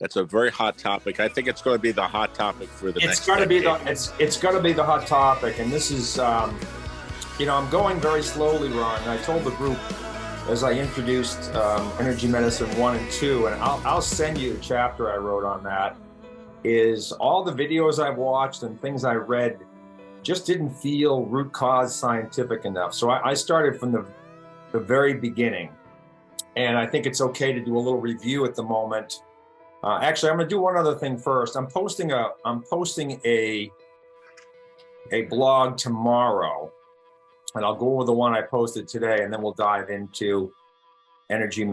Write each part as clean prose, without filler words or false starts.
That's a very hot topic. I think it's going to be the hot topic for the It's next going to be decade. it's going to be the hot topic, and this is I'm going very slowly, Ron. And I told the group as I introduced Energy Medicine 1 and 2, and I'll send you the chapter I wrote on that. Is all the videos I've watched and things I read just didn't feel root cause scientific enough. So I started from the very beginning, and I think it's okay to do a little review at the moment. Actually, I'm going to do one other thing first. I'm posting a blog tomorrow, and I'll go over the one I posted today, and then we'll dive into energy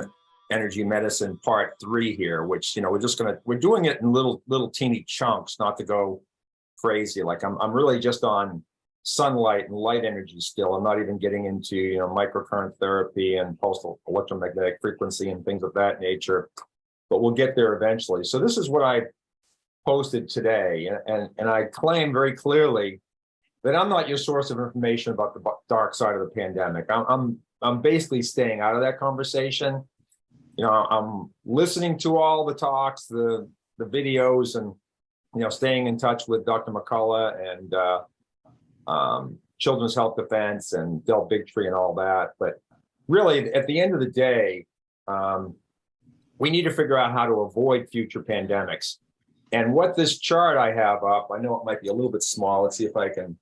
medicine part 3 here, which we're doing it in little teeny chunks, not to go crazy. Like I'm really just on sunlight and light energy still. I'm not even getting into microcurrent therapy and pulsed electromagnetic frequency and things of that nature, but we'll get there eventually. So this is what I posted today, and I claim very clearly that I'm not your source of information about the dark side of the pandemic. I'm basically staying out of that conversation. I'm listening to all the talks, the videos, and staying in touch with Dr. McCullough and Children's Health Defense and Del Bigtree and all that. But really, at the end of the day, we need to figure out how to avoid future pandemics. And what this chart I have up, I know it might be a little bit small. Let's see if I can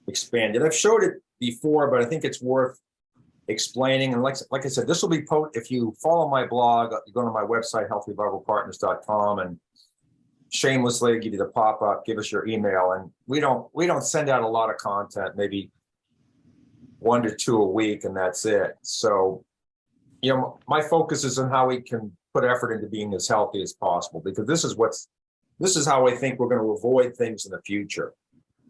expand it. I've showed it before, but I think it's worth explaining. And like I said, this will be if you follow my blog, you go to my website, healthrevivalpartners.com, and shamelessly give you the pop-up, give us your email. And we don't send out a lot of content, maybe 1 to 2 a week, and that's it. So, my focus is on how we can put effort into being as healthy as possible, because this is how I think we're going to avoid things in the future.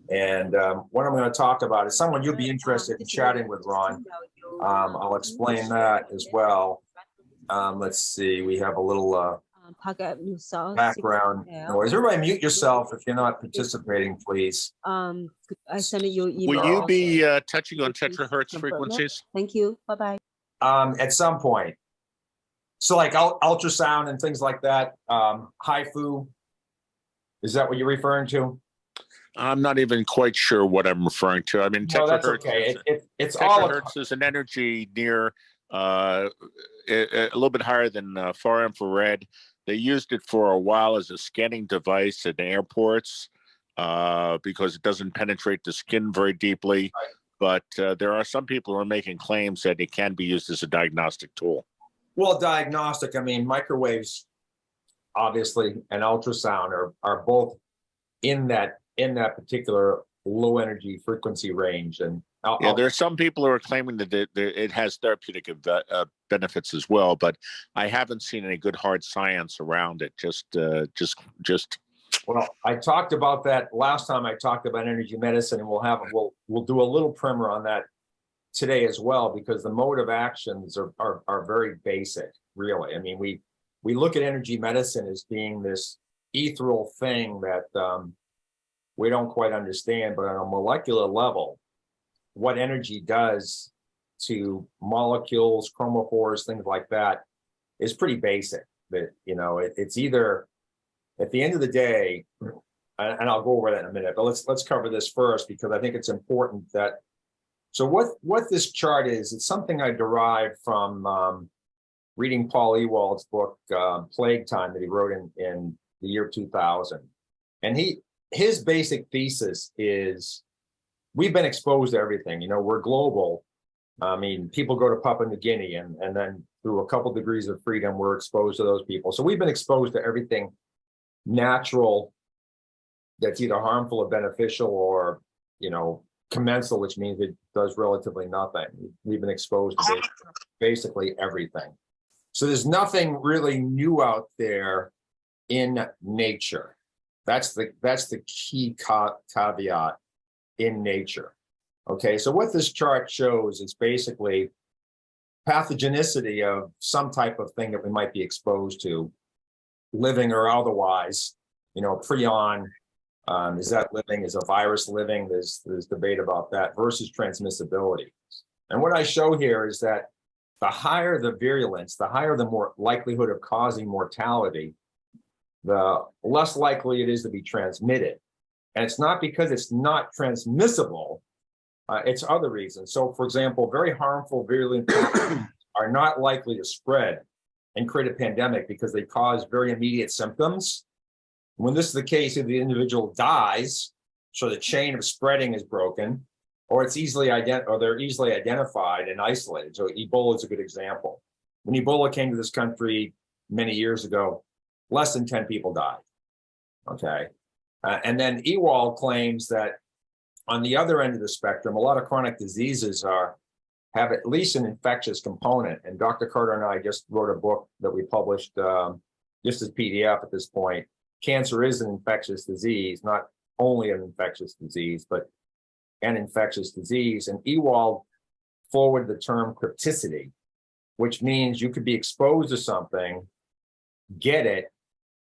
And what I'm going to talk about is someone you'll be interested in chatting with, Ron. I'll explain that as well. Let's see, we have a little background noise. Everybody mute yourself if you're not participating, please. I sent you email. Will you be touching on terahertz frequencies? Thank you. Bye-bye. At some point. So like ultrasound and things like that, HIFU, is that what you're referring to? I'm not even quite sure what I'm referring to. I mean, no, that's okay. It's all terahertz is an energy near a little bit higher than far infrared. They used it for a while as a scanning device at airports because it doesn't penetrate the skin very deeply. But there are some people who are making claims that it can be used as a diagnostic tool. Well, diagnostic, I mean, microwaves, obviously, and ultrasound are both in that particular low energy frequency range. And there are some people who are claiming that it has therapeutic benefits as well, but I haven't seen any good hard science around it. Just. Well, I talked about that last time I talked about energy medicine, and we'll do a little primer on that today as well, because the mode of actions are very basic, really. I mean, we look at energy medicine as being this ethereal thing that we don't quite understand, but on a molecular level, what energy does to molecules, chromophores, things like that is pretty basic. That it's either, at the end of the day, and I'll go over that in a minute, but let's cover this first, because I think it's important that. So what this chart is, it's something I derived from reading Paul Ewald's book, Plague Time, that he wrote in the year 2000. And his basic thesis is we've been exposed to everything. We're global. I mean, people go to Papua New Guinea, and then through a couple degrees of freedom, we're exposed to those people. So we've been exposed to everything natural that's either harmful or beneficial, or commensal, which means it does relatively nothing. We've been exposed to basically everything. So there's nothing really new out there in nature. That's the key caveat in nature. Okay, so what this chart shows is basically pathogenicity of some type of thing that we might be exposed to, living or otherwise. Prion, is that living? Is a virus living? There's debate about that, versus transmissibility. And what I show here is that the higher the virulence, the higher the more likelihood of causing mortality, the less likely it is to be transmitted. And it's not because it's not transmissible, it's other reasons. So, for example, very harmful virulent pathogens are not likely to spread and create a pandemic because they cause very immediate symptoms. When this is the case, if the individual dies, so the chain of spreading is broken, or it's they're easily identified and isolated. So Ebola is a good example. When Ebola came to this country many years ago, less than 10 people died. Okay. And then Ewald claims that on the other end of the spectrum, a lot of chronic diseases have at least an infectious component. And Dr. Carter and I just wrote a book that we published just as PDF at this point. Cancer is an infectious disease, not only an infectious disease, but an infectious disease. And Ewald forwarded the term crypticity, which means you could be exposed to something, get it,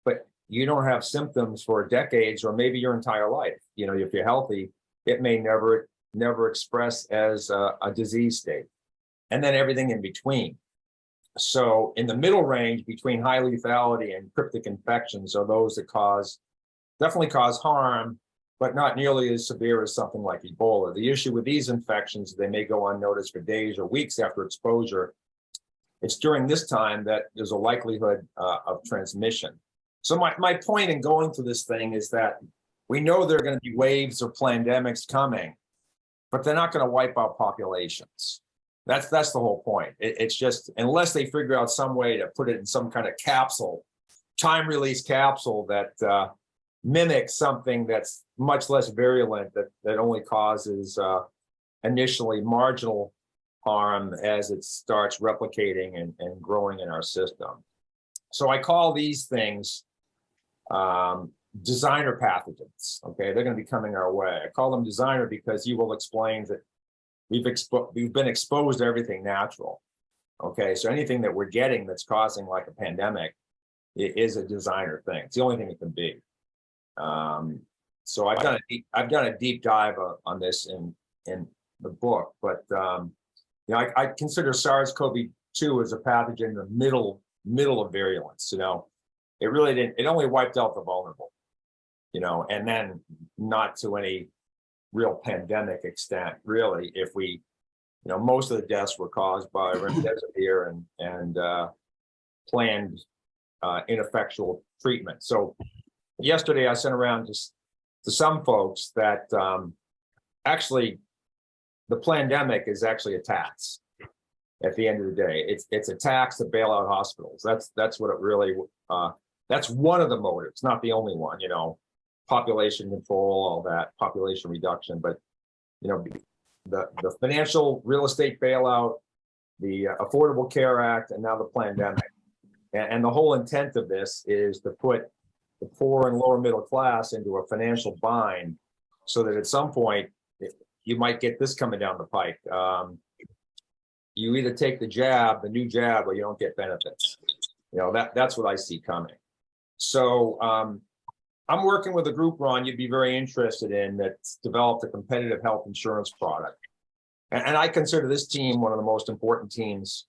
but you don't have symptoms for decades or maybe your entire life. You know, if you're healthy, it may never express as a disease state. And then everything in between. So in the middle range between high lethality and cryptic infections are those that definitely cause harm, but not nearly as severe as something like Ebola. The issue with these infections, they may go unnoticed for days or weeks after exposure. It's during this time that there's a likelihood of transmission. So my point in going through this thing is that we know there are going to be waves or pandemics coming, but they're not going to wipe out populations. That's the whole point. It's just, unless they figure out some way to put it in some kind of capsule, time release capsule that mimics something that's much less virulent, that only causes initially marginal harm as it starts replicating and growing in our system. So I call these things designer pathogens. Okay, they're going to be coming our way. I call them designer because you will explain that we've been exposed to everything natural. Okay, so anything that we're getting that's causing like a pandemic is a designer thing. It's the only thing it can be. So I've done a deep dive on this in the book, but you know, I consider SARS-CoV-2 as a pathogen in the middle of virulence. You know, it really didn't. It only wiped out the vulnerable. You know, and then not to any real pandemic extent, really. If we, you know, most of the deaths were caused by remdesivir and planned ineffectual treatment. So yesterday I sent around to some folks that actually the pandemic is actually a tax. At the end of the day, it's a tax to bail out hospitals. That's what it really. That's one of the motives, not the only one. You know, population control, all that, population reduction, but you know, the financial real estate bailout, the Affordable Care Act, and now the pandemic. And the whole intent of this is to put the poor and lower middle class into a financial bind so that at some point you might get this coming down the pike. You either take the new jab, or you don't get benefits. You know, that's what I see coming. So I'm working with a group, Ron, you'd be very interested in, that's developed a competitive health insurance product. And I consider this team one of the most important teams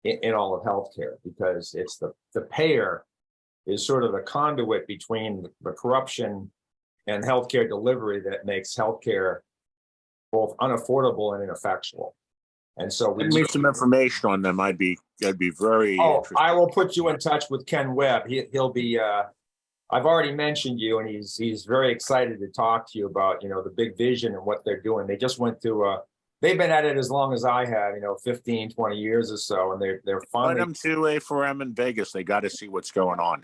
in all of healthcare, because it's the payer is sort of the conduit between the corruption and healthcare delivery that makes healthcare both unaffordable and ineffectual. And so we need some information on them. I'd be very interested. I will put you in touch with Ken Webb. He'll be I've already mentioned you, and he's very excited to talk to you about, you know, the big vision and what they're doing. They just went through they've been at it as long as I have, you know, 15, 20 years or so, and they're finally. Put them to A4M in Vegas. They got to see what's going on.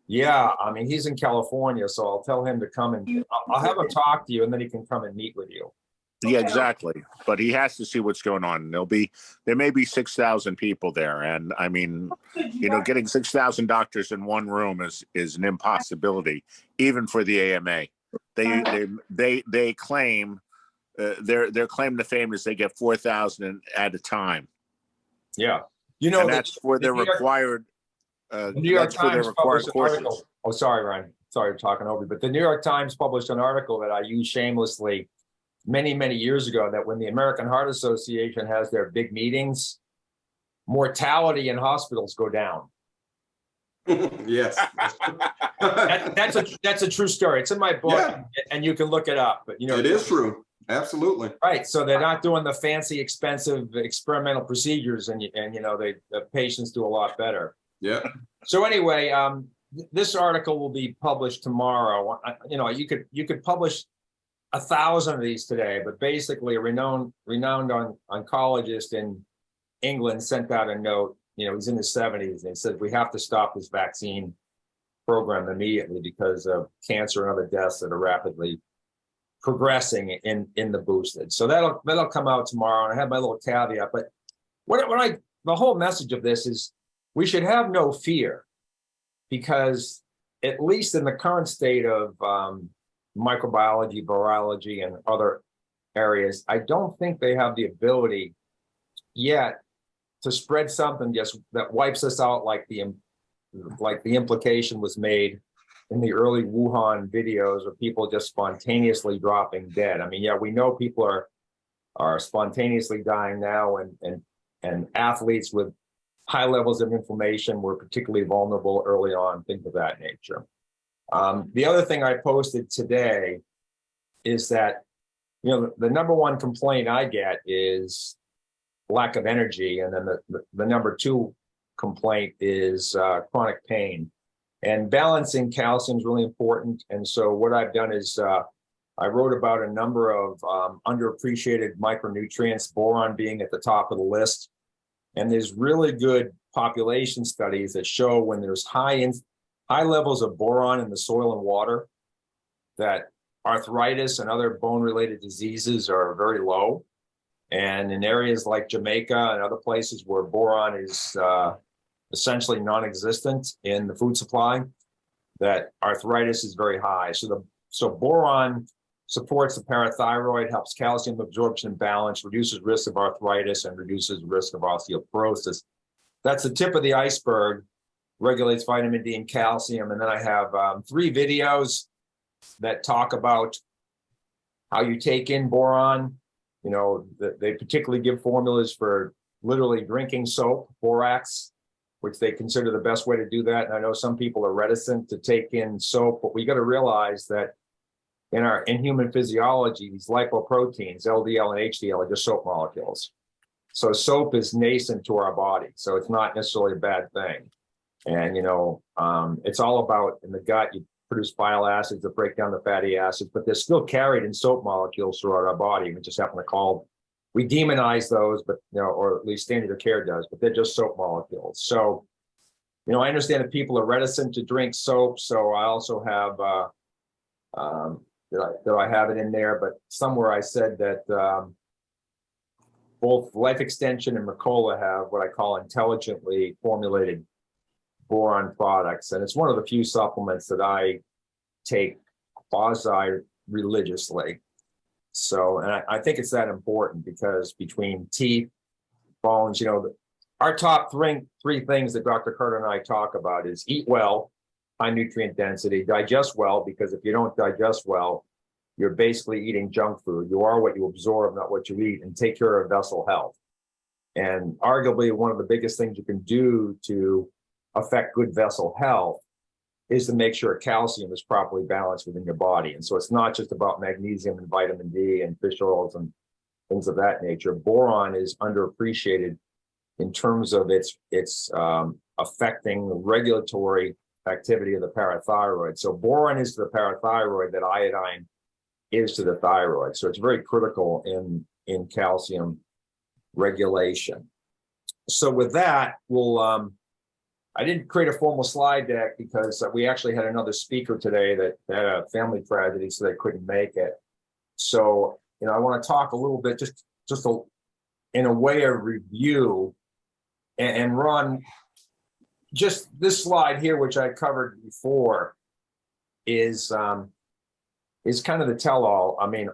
Yeah, I mean, he's in California, so I'll tell him to come and I'll have him talk to you, and then he can come and meet with you. Yeah, exactly. But he has to see what's going on. There may be 6,000 people there, and I mean, you know, getting 6,000 doctors in one room is an impossibility, even for the AMA. They claim their claim to fame is they get 4,000 at a time. Yeah, you know, and that's for their required. The New York Times published an article. Oh, sorry, Ryan. Sorry for talking over you, but the New York Times published an article that I used shamelessly many years ago, that when the American Heart Association has their big meetings, mortality in hospitals go down. Yes. That's a true story. It's in my book, Yeah. and you can look it up. But It is true. Absolutely. Right. So they're not doing the fancy, expensive experimental procedures, and the patients do a lot better. Yeah. So anyway, this article will be published tomorrow. You could publish 1,000 of these today, but basically a renowned oncologist in England sent out a note. He's in his 70s, and he said we have to stop this vaccine program immediately because of cancer and other deaths that are rapidly progressing in the boosted. So that'll come out tomorrow, and I have my little caveat. But the whole message of this is we should have no fear, because at least in the current state of microbiology, virology, and other areas, I don't think they have the ability yet to spread something just that wipes us out like the implication was made in the early Wuhan videos of people just spontaneously dropping dead. I mean, yeah, we know people are spontaneously dying now, and athletes with high levels of inflammation were particularly vulnerable early on, things of that nature. The other thing I posted today is that, the number one complaint I get is lack of energy. And then the number two complaint is chronic pain. And balancing calcium is really important. And so what I've done is I wrote about a number of underappreciated micronutrients, boron being at the top of the list. And there's really good population studies that show when there's high levels of boron in the soil and water, that arthritis and other bone-related diseases are very low. And in areas like Jamaica and other places where boron is essentially non-existent in the food supply, that arthritis is very high. So boron supports the parathyroid, helps calcium absorption and balance, reduces risk of arthritis, and reduces risk of osteoporosis. That's the tip of the iceberg, regulates vitamin D and calcium. And then I have 3 videos that talk about how you take in boron. They particularly give formulas for literally drinking soap, borax, which they consider the best way to do that. And I know some people are reticent to take in soap, but we got to realize that in human physiology, these lipoproteins, LDL and HDL, are just soap molecules. So soap is nascent to our body, so it's not necessarily a bad thing. And it's all about, in the gut, you produce bile acids that break down the fatty acids, but they're still carried in soap molecules throughout our body. We just happen to we demonize those, but or at least standard of care does, but they're just soap molecules. So, I understand that people are reticent to drink soap, so I also have that I have it in there, but somewhere I said that both Life Extension and Mercola have what I call intelligently formulated boron products. And it's one of the few supplements that I take quasi-religiously. So, and I think it's that important because between teeth, bones, our top three things that Dr. Carter and I talk about is eat well, high nutrient density, digest well, because if you don't digest well, you're basically eating junk food. You are what you absorb, not what you eat, and take care of vessel health. And arguably one of the biggest things you can do to affect good vessel health is to make sure calcium is properly balanced within your body. And so it's not just about magnesium and vitamin D and fish oils and things of that nature. Boron is underappreciated in terms of its affecting the regulatory activity of the parathyroid. So boron is to the parathyroid that iodine is to the thyroid. So it's very critical in calcium regulation. So with that, I didn't create a formal slide deck because we actually had another speaker today that had a family tragedy, so they couldn't make it. So, I want to talk a little bit, just in a way of review, and run just this slide here, which I covered before, is kind of the tell-all. I mean,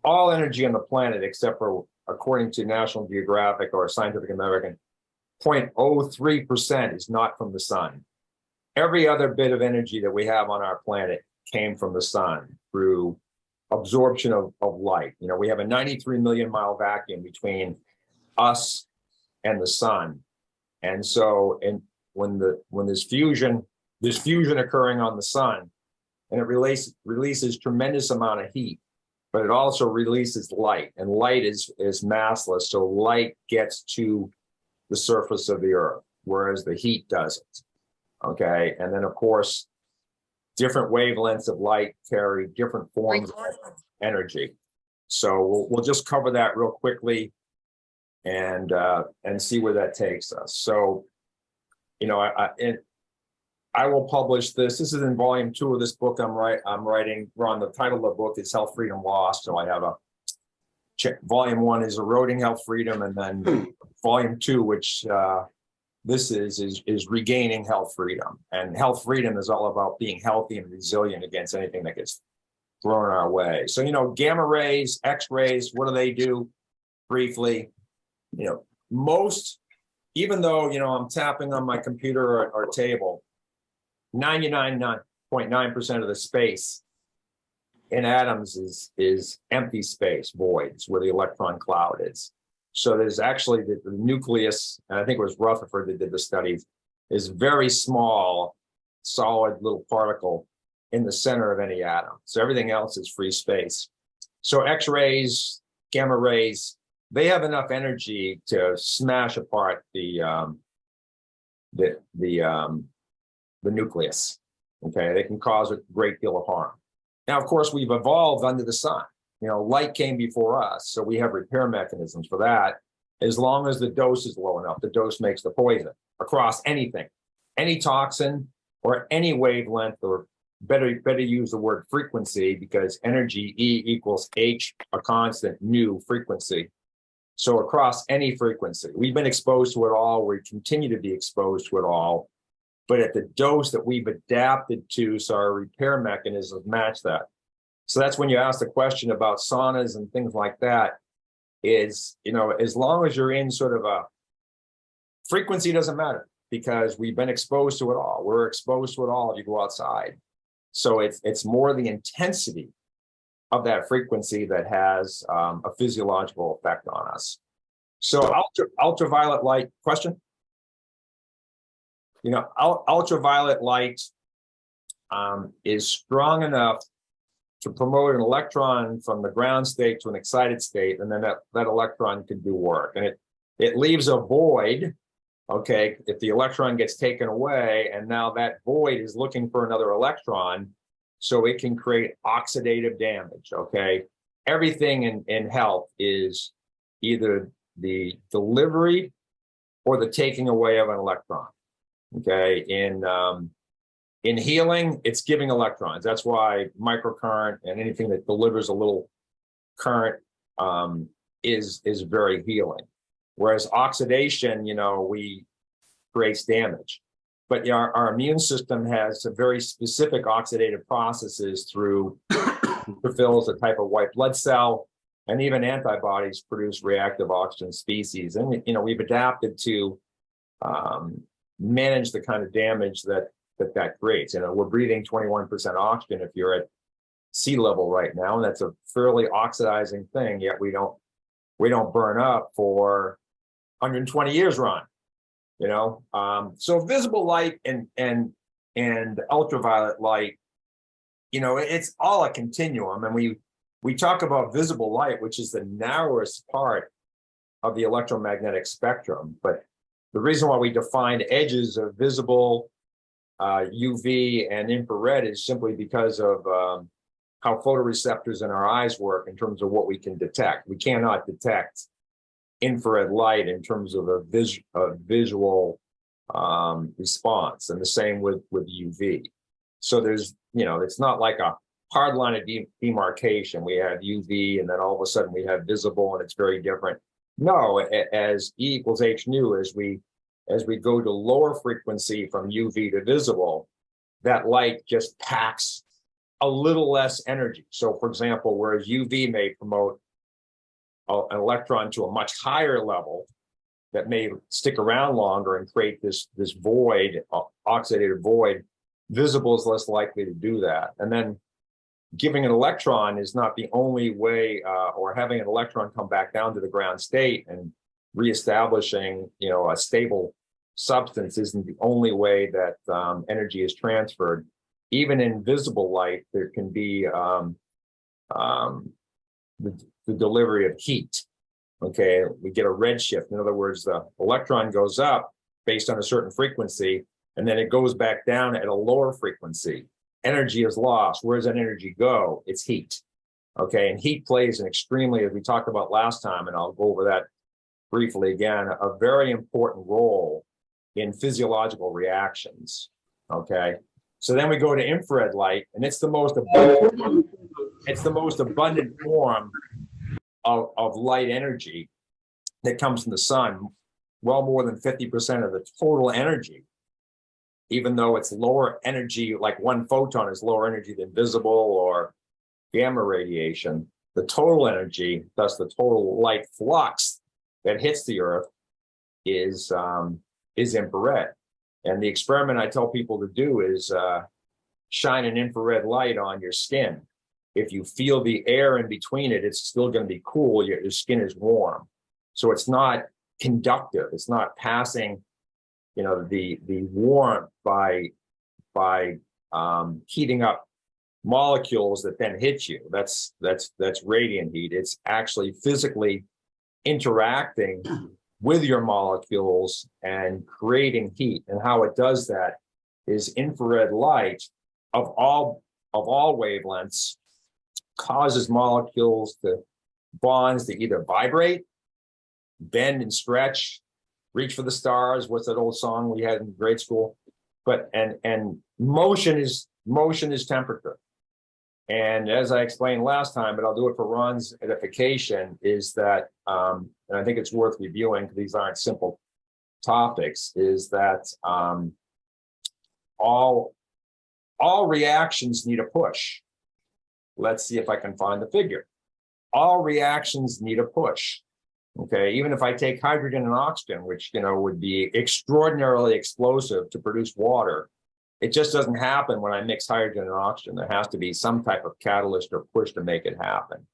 all energy on the planet, except for, according to National Geographic or Scientific American, 0.03% is not from the sun. Every other bit of energy that we have on our planet came from the sun through absorption of light. We have a 93 million mile vacuum between us and the sun. And so, when there's fusion occurring on the sun, and it releases tremendous amount of heat, but it also releases light, and light is massless, so light gets to the surface of the earth, whereas the heat doesn't. Okay, and then of course, different wavelengths of light carry different forms of energy. So we'll just cover that real quickly and see where that takes us. So, you know, I will publish this. This is in volume 2 of this book I'm writing. Ron, the title of the book is Health Freedom Lost. So I have a volume 1 is Eroding Health Freedom, and then volume 2, which this is Regaining Health Freedom. And health freedom is all about being healthy and resilient against anything that gets thrown our way. So, you know, gamma rays, X-rays, what do they do? Briefly, you know, most, even though, you know, I'm tapping on my computer or table, 99.9% of the space in atoms is empty space, voids, where the electron cloud is. So there's actually the nucleus, and I think it was Rutherford that did the studies, is very small, solid little particle in the center of any atom. So everything else is free space. So X-rays, gamma rays, they have enough energy to smash apart the nucleus. Okay, they can cause a great deal of harm. Now, of course, we've evolved under the sun. You know, light came before us, so we have repair mechanisms for that. As long as the dose is low enough, the dose makes the poison across anything, any toxin or any wavelength, or better use the word frequency, because energy E equals H, a constant, nu, frequency. So across any frequency, we've been exposed to it all. We continue to be exposed to it all, but at the dose that we've adapted to, so our repair mechanisms match that. So that's when you ask the question about saunas and things like that, is, you know, as long as you're in sort of a frequency, doesn't matter, because we've been exposed to it all. We're exposed to it all if you go outside. So it's more the intensity of that frequency that has a physiological effect on us. So ultraviolet light, question? You know, ultraviolet light is strong enough to promote an electron from the ground state to an excited state, and then that electron can do work. And it leaves a void, okay, if the electron gets taken away, and now that void is looking for another electron, so it can create oxidative damage, okay? Everything in health is either the delivery or the taking away of an electron, okay? In healing, it's giving electrons. That's why microcurrent and anything that delivers a little current is very healing. Whereas oxidation, you know, creates damage. But you know, our immune system has a very specific oxidative processes through neutrophils, a type of white blood cell, and even antibodies produce reactive oxygen species. And you know, we've adapted to manage the kind of damage that creates. You know, we're breathing 21% oxygen if you're at sea level right now, and that's a fairly oxidizing thing. Yet we don't burn up for 120 years, Ron. You know, so visible light and ultraviolet light, you know, it's all a continuum. And we talk about visible light, which is the narrowest part of the electromagnetic spectrum. But the reason why we define edges of visible, UV and infrared is simply because of how photoreceptors in our eyes work in terms of what we can detect. We cannot detect infrared light in terms of a visual response, and the same with UV. So there's, you know, it's not like a hard line of demarcation. We have UV, and then all of a sudden we have visible, and it's very different. No, as E equals H nu, as we go to lower frequency from UV to visible, that light just packs a little less energy. So for example, whereas UV may promote an electron to a much higher level that may stick around longer and create this void, oxidative void, visible is less likely to do that. And then giving an electron is not the only way, or having an electron come back down to the ground state and reestablishing, you know, a stable substance isn't the only way that energy is transferred. Even in visible light, there can be the delivery of heat. Okay, we get a redshift. In other words, the electron goes up based on a certain frequency, and then it goes back down at a lower frequency. Energy is lost. Where does that energy go? It's heat. Okay, and heat plays an extremely, as we talked about last time, and I'll go over that briefly again, a very important role in physiological reactions. Okay, so then we go to infrared light, and it's the most abundant form of light energy that comes from the sun. Well more than 50% of the total energy, even though it's lower energy, like one photon is lower energy than visible or gamma radiation. The total energy, thus the total light flux that hits the Earth, is infrared. And the experiment I tell people to do is shine an infrared light on your skin. If you feel the air in between it, it's still going to be cool. Your skin is warm, so it's not conductive. It's not passing, the warmth by heating up molecules that then hit you. That's radiant heat. It's actually physically interacting with your molecules and creating heat. And how it does that is infrared light of all wavelengths causes molecules bonds to either vibrate, bend and stretch, reach for the stars. What's that old song we had in grade school? But and motion is temperature. And as I explained last time, but I'll do it for Ron's edification, is that, and I think it's worth reviewing because these aren't simple topics, is that all reactions need a push. Let's see if I can find the figure. All reactions need a push. Okay, even if I take hydrogen and oxygen, which would be extraordinarily explosive to produce water, it just doesn't happen when I mix hydrogen and oxygen. There has to be some type of catalyst or push to make it happen.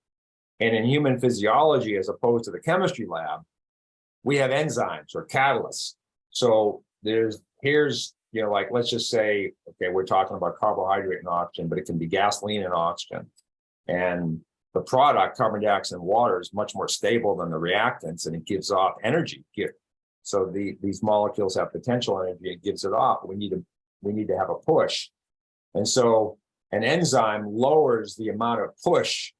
And in human physiology, as opposed to the chemistry lab, we have enzymes or catalysts. So here's like, let's just say, okay, we're talking about carbohydrate and oxygen, but it can be gasoline and oxygen. And the product, carbon dioxide and water, is much more stable than the reactants, and it gives off energy here. So these molecules have potential energy, it gives it off. We need to have a push. And so an enzyme lowers the amount of push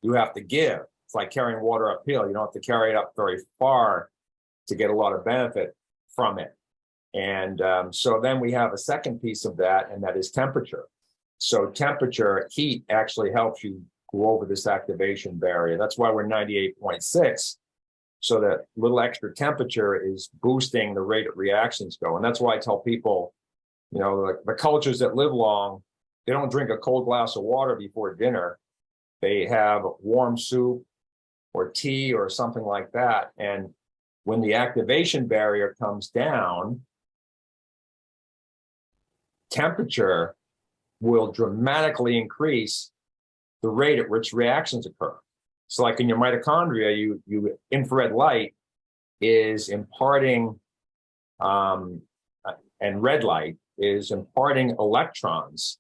you have to give. It's like carrying water uphill. You don't have to carry it up very far to get a lot of benefit from it. And so then we have a second piece of that, and that is temperature. So temperature, heat, actually helps you go over this activation barrier. That's why we're 98.6. So that little extra temperature is boosting the rate of reactions go. And that's why I tell people, the cultures that live long, they don't drink a cold glass of water before dinner. They have warm soup or tea or something like that. And when the activation barrier comes down, temperature will dramatically increase the rate at which reactions occur. So like in your mitochondria, you infrared light is imparting, and red light is imparting electrons,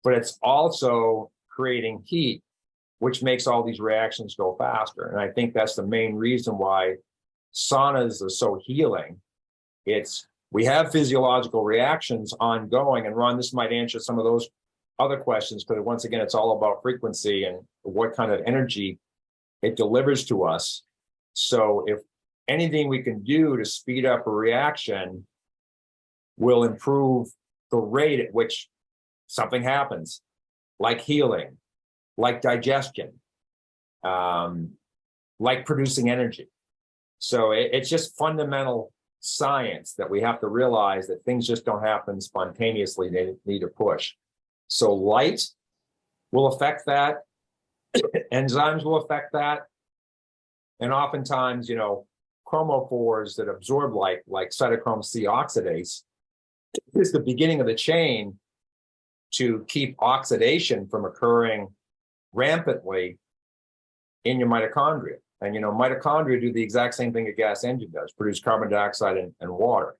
but it's also creating heat, which makes all these reactions go faster. And I think that's the main reason why saunas are so healing. We have physiological reactions ongoing, and Ron, this might answer some of those other questions, because once again, it's all about frequency and what kind of energy it delivers to us. So if anything we can do to speed up a reaction will improve the rate at which something happens, like healing, like digestion, like producing energy. So it's just fundamental science that we have to realize that things just don't happen spontaneously. They need a push. So light will affect that. Enzymes will affect that. And oftentimes, chromophores that absorb light, like cytochrome C oxidase, is the beginning of the chain to keep oxidation from occurring rampantly in your mitochondria. And mitochondria do the exact same thing a gas engine does, produce carbon dioxide and water.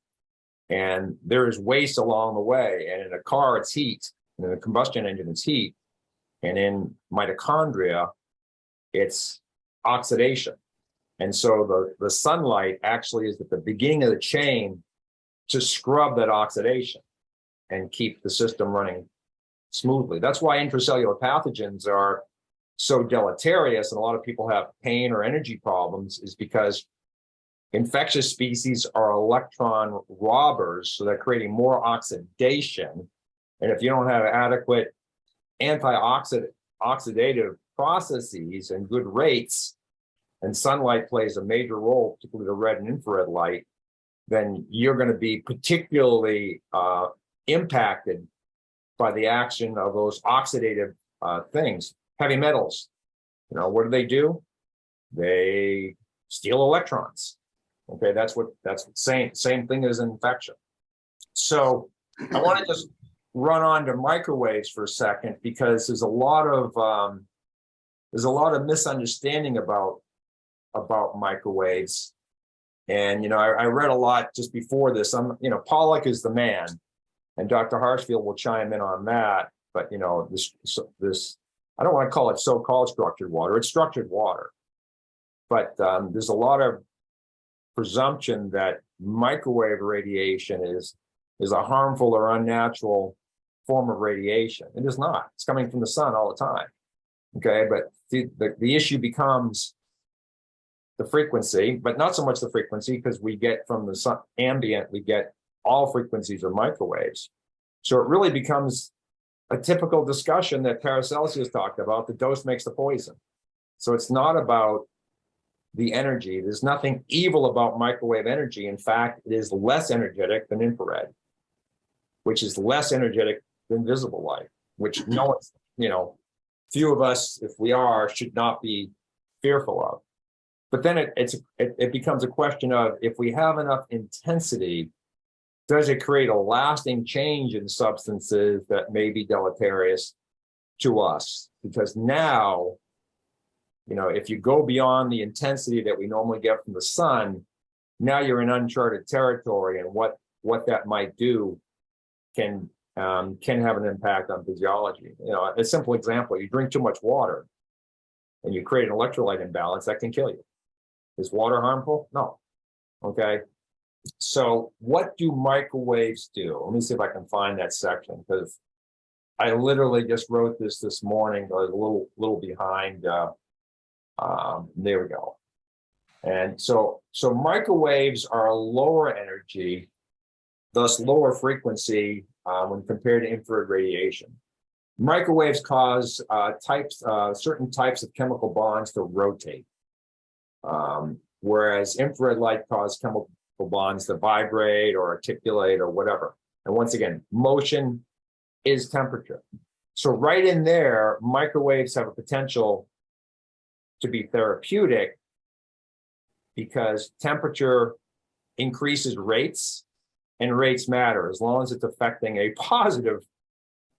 And there is waste along the way. And in a car, it's heat. And in a combustion engine, it's heat. And in mitochondria, it's oxidation. And so the sunlight actually is at the beginning of the chain to scrub that oxidation and keep the system running smoothly. That's why intracellular pathogens are so deleterious, and a lot of people have pain or energy problems, is because infectious species are electron robbers, so they're creating more oxidation. And if you don't have adequate oxidative processes and good rates, and sunlight plays a major role, particularly the red and infrared light, then you're going to be particularly impacted by the action of those oxidative things. Heavy metals, what do? They steal electrons. Okay, that's the same thing as an infection. So I want to just run on to microwaves for a second, because there's a lot of misunderstanding about microwaves. And I read a lot just before this. Pollock is the man, and Dr. Harshfield will chime in on that. But this I don't want to call it so-called structured water. It's structured water, but there's a lot of presumption that microwave radiation is a harmful or unnatural form of radiation. It is not. It's coming from the sun all the time. Okay, but the issue becomes the frequency, but not so much the frequency, because we get from the sun ambient, we get all frequencies are microwaves. So it really becomes a typical discussion that Paracelsus talked about: the dose makes the poison. So it's not about the energy. There's nothing evil about microwave energy. In fact, it is less energetic than infrared, which is less energetic than visible light, which no one's, few of us, if we are, should not be fearful of. But then it becomes a question of, if we have enough intensity, does it create a lasting change in substances that may be deleterious to us? Because now, if you go beyond the intensity that we normally get from the sun, now you're in uncharted territory, and what that might do can have an impact on physiology. A simple example: you drink too much water and you create an electrolyte imbalance that can kill you. Is water harmful? No. Okay. So what do microwaves do? Let me see if I can find that section, because I literally just wrote this morning. I was a little behind. There we go. And so microwaves are lower energy, thus lower frequency when compared to infrared radiation. Microwaves cause certain types of chemical bonds to rotate, whereas infrared light causes chemical bonds to vibrate or articulate or whatever. And once again, motion is temperature. So right in there, microwaves have a potential to be therapeutic, because temperature increases rates, and rates matter as long as it's affecting a positive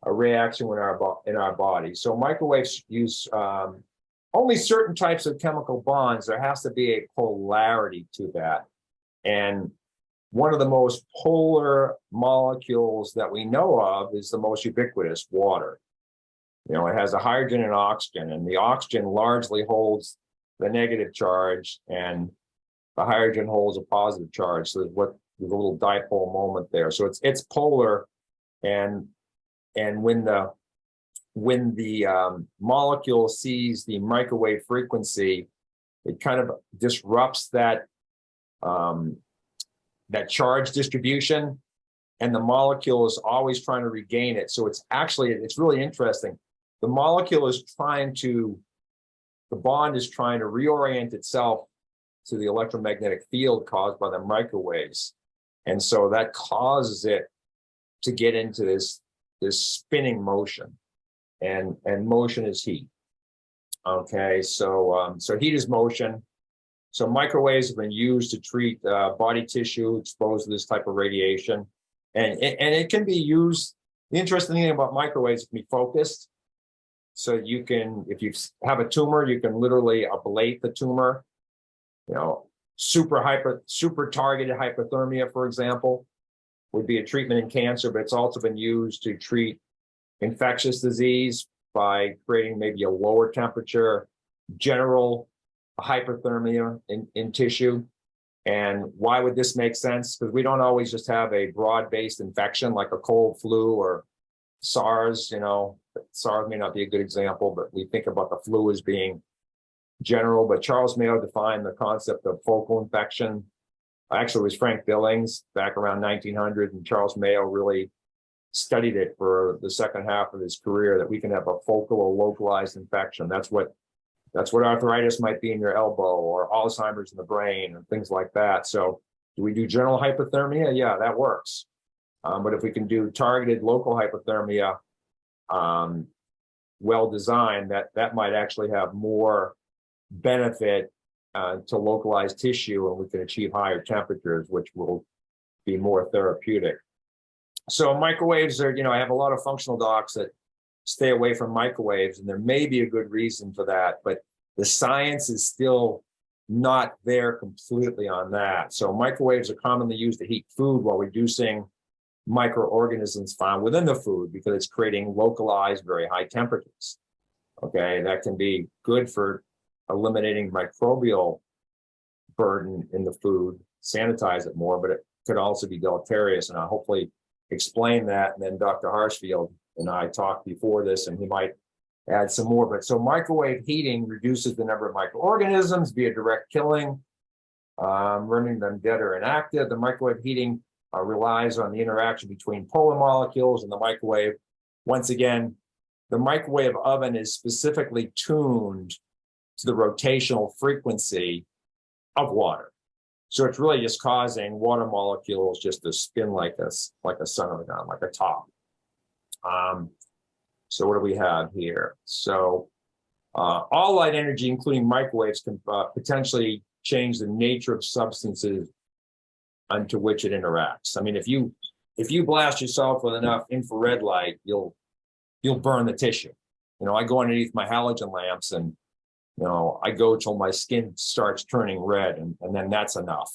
reaction in our body. So microwaves use only certain types of chemical bonds. There has to be a polarity to that. And one of the most polar molecules that we know of is the most ubiquitous: water. It has a hydrogen and oxygen, and the oxygen largely holds the negative charge, and the hydrogen holds a positive charge. So there's a little dipole moment there. So it's polar, and when the molecule sees the microwave frequency, it kind of disrupts that charge distribution, and the molecule is always trying to regain it. So it's really interesting. The molecule is the bond is trying to reorient itself to the electromagnetic field caused by the microwaves. And so that causes it to get into this spinning motion, and motion is heat. Okay, so heat is motion. So microwaves have been used to treat body tissue exposed to this type of radiation, and it can be used. The interesting thing about microwaves, it can be focused. So you can, if you have a tumor, you can literally ablate the tumor. Super targeted hypothermia, for example. would be a treatment in cancer, but it's also been used to treat infectious disease by creating maybe a lower temperature, general hyperthermia in tissue. And why would this make sense? Because we don't always just have a broad-based infection like a cold, flu, or SARS. You know, SARS may not be a good example, but we think about the flu as being general. But Charles Mayo defined the concept of focal infection. Actually, it was Frank Billings back around 1900, and Charles Mayo really studied it for the second half of his career, that we can have a focal or localized infection. That's what arthritis might be in your elbow, or Alzheimer's in the brain, and things like that. So do we do general hypothermia? Yeah, that works. But if we can do targeted local hypothermia, well designed, that might actually have more benefit to localized tissue, and we can achieve higher temperatures, which will be more therapeutic. So microwaves are, I have a lot of functional docs that stay away from microwaves, and there may be a good reason for that, but the science is still not there completely on that. So microwaves are commonly used to heat food while reducing microorganisms found within the food, because it's creating localized, very high temperatures. Okay, that can be good for eliminating microbial burden in the food, sanitize it more, but it could also be deleterious. And I'll hopefully explain that. And then Dr. Harshfield and I talked before this, and he might add some more. But so microwave heating reduces the number of microorganisms via direct killing, rendering them dead or inactive. The microwave heating relies on the interaction between polar molecules in the microwave. Once again, the microwave oven is specifically tuned to the rotational frequency of water. So it's really just causing water molecules just to spin like a sun of a gun, like a top. So what do we have here? So all light energy, including microwaves, can potentially change the nature of substances onto which it interacts. I mean, if you blast yourself with enough infrared light, you'll burn the tissue. I go underneath my halogen lamps, and I go till my skin starts turning red, and then that's enough.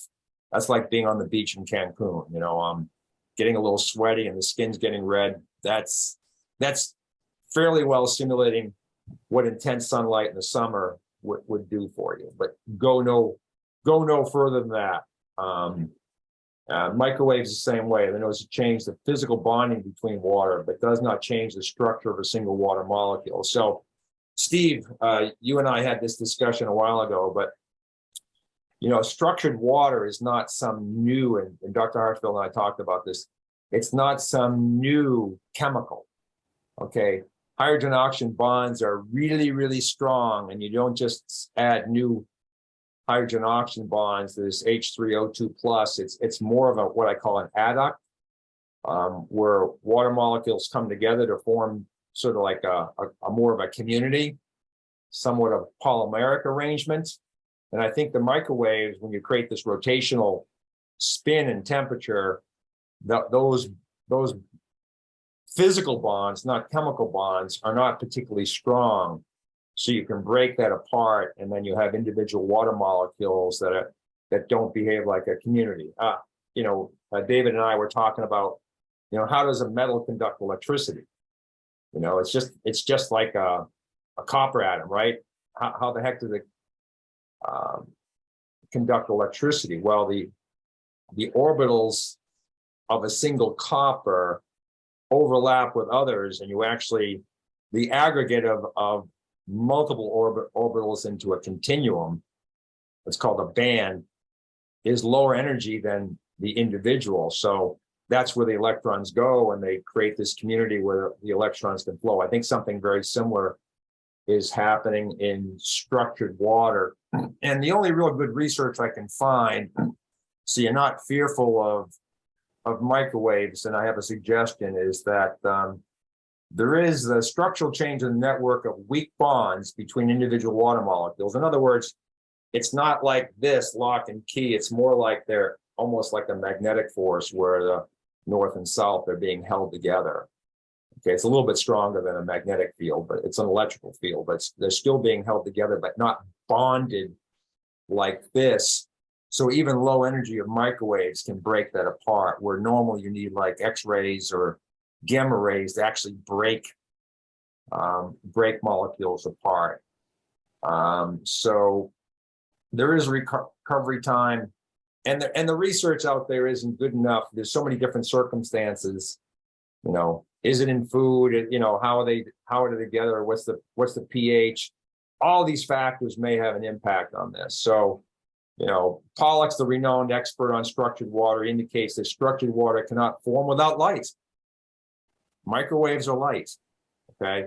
That's like being on the beach in Cancun. I'm getting a little sweaty and the skin's getting red. That's fairly well simulating what intense sunlight in the summer would do for you. But go no further than that. Microwaves the same way. They notice it change the physical bonding between water, but does not change the structure of a single water molecule. So, Steve, you and I had this discussion a while ago, but structured water is not some new, and Dr. Hartsfield and I talked about this. It's not some new chemical. Okay, hydrogen oxygen bonds are really, really strong, and you don't just add new hydrogen oxygen bonds to this H3O2 plus. It's more of what I call an adduct, where water molecules come together to form sort of like a more of a community, somewhat of polymeric arrangement. And I think the microwaves, when you create this rotational spin and temperature, those physical bonds, not chemical bonds, are not particularly strong. So you can break that apart, and then you have individual water molecules that don't behave like a community. David and I were talking about, how does a metal conduct electricity? It's just like a copper atom, right? How the heck does it conduct electricity? Well, the orbitals of a single copper overlap with others, and you actually, the aggregate of multiple orbitals into a continuum, it's called a band, is lower energy than the individual. So that's where the electrons go, and they create this community where the electrons can flow. I think something very similar is happening in structured water. And the only real good research I can find, so you're not fearful of microwaves, and I have a suggestion, is that there is a structural change in the network of weak bonds between individual water molecules. In other words, it's not like this lock and key. It's more like they're almost like a magnetic force, where the north and south are being held together. Okay, it's a little bit stronger than a magnetic field, but it's an electrical field, but they're still being held together, but not bonded like this. So even low energy of microwaves can break that apart, where normally you need like X-rays or gamma rays to actually break molecules apart. So there is recovery time, and the research out there isn't good enough. There's so many different circumstances. You know, is it in food? You know, how are they together? What's the pH? All these factors may have an impact on this. So, you know, Pollux, the renowned expert on structured water, indicates that structured water cannot form without light. Microwaves are light, okay?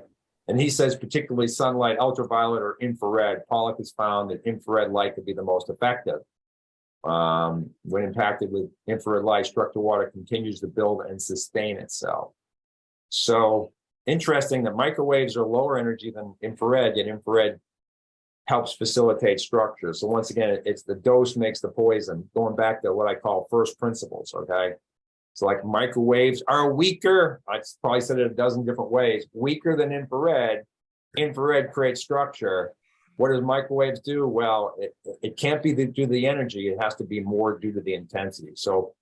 And he says particularly sunlight, ultraviolet, or infrared. Pollux has found that infrared light could be the most effective. When impacted with infrared light, structured water continues to build and sustain itself. So interesting that microwaves are lower energy than infrared, yet infrared helps facilitate structure. So once again, it's the dose makes the poison, going back to what I call first principles, okay? So like microwaves are weaker, I probably said it a dozen different ways, weaker than infrared. Infrared creates structure. What does microwaves do? Well, it can't be due to the energy, it has to be more due to the intensity. So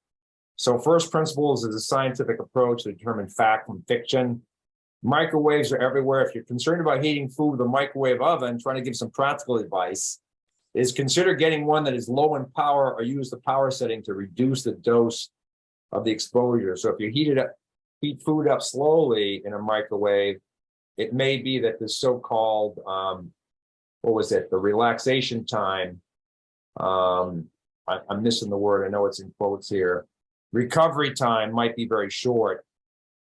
first principles is a scientific approach to determine fact from fiction. Microwaves are everywhere. If you're concerned about heating food with a microwave oven, trying to give some practical advice, is consider getting one that is low in power, or use the power setting to reduce the dose of the exposure. So if you heat food up slowly in a microwave, it may be that the so-called, the relaxation time, I'm missing the word, I know it's in quotes here, recovery time might be very short,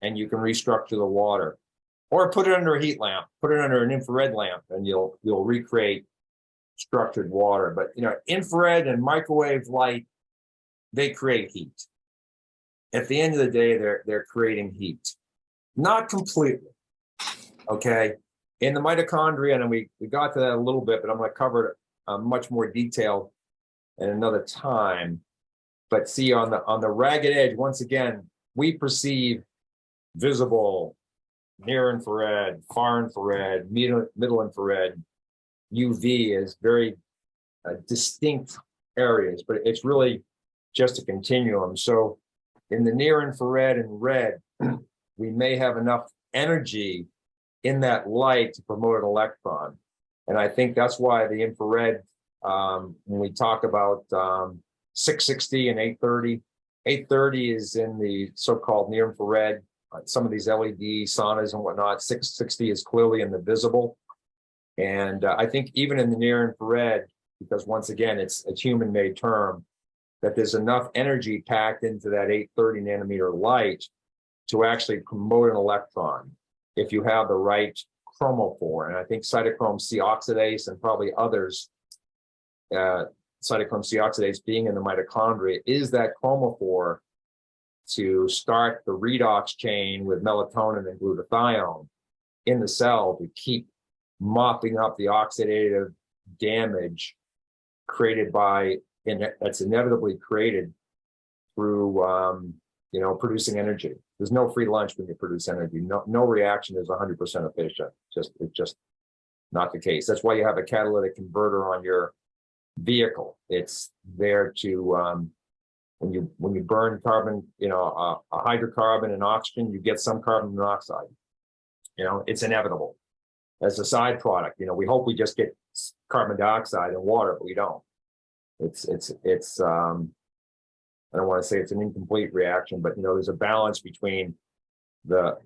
and you can restructure the water. Or put it under a heat lamp, put it under an infrared lamp, and you'll recreate structured water. But you know, infrared and microwave light, they create heat. At the end of the day, they're creating heat. Not completely. Okay. In the mitochondria, and we got to that a little bit, but I'm going to cover it much more detail at another time. But see, on the ragged edge, once again, we perceive visible, near infrared, far infrared, middle infrared, UV as very distinct areas, but it's really just a continuum. So in the near infrared and red, we may have enough energy in that light to promote an electron. And I think that's why the infrared, when we talk about 660 and 830, 830 is in the so-called near infrared. Some of these LED saunas and whatnot, 660 is clearly in the visible. And I think even in the near infrared, because once again, it's a human-made term, that there's enough energy packed into that 830 nanometer light to actually promote an electron if you have the right chromophore. And I think cytochrome C oxidase and probably others, cytochrome C oxidase being in the mitochondria, is that chromophore to start the redox chain with melatonin and glutathione in the cell to keep mopping up the oxidative damage created by, that's inevitably created through producing energy. There's no free lunch when you produce energy. No reaction is 100% efficient. It's just not the case. That's why you have a catalytic converter on your vehicle. It's there to when you burn carbon, a hydrocarbon and oxygen, you get some carbon monoxide. It's inevitable. As a side product, we hope we just get carbon dioxide and water, but we don't. It's I don't want to say it's an incomplete reaction, but there's a balance between the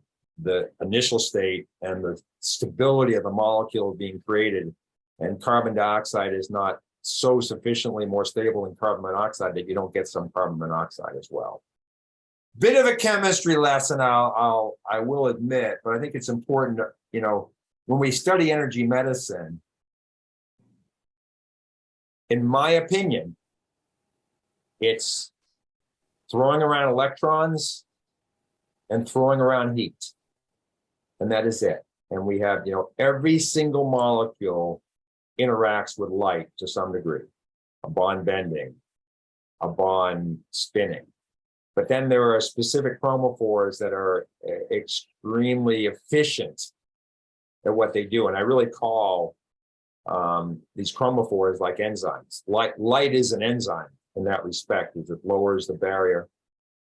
initial state and the stability of the molecule being created, and carbon dioxide is not so sufficiently more stable than carbon monoxide that you don't get some carbon monoxide as well. Bit of a chemistry lesson, I will admit, but I think it's important to, when we study energy medicine, in my opinion, it's throwing around electrons and throwing around heat. And that is it. And we have, every single molecule interacts with light to some degree, a bond bending, a bond spinning. But then there are specific chromophores that are extremely efficient at what they do. And I really call these chromophores like enzymes. Light is an enzyme. in that respect, is it lowers the barrier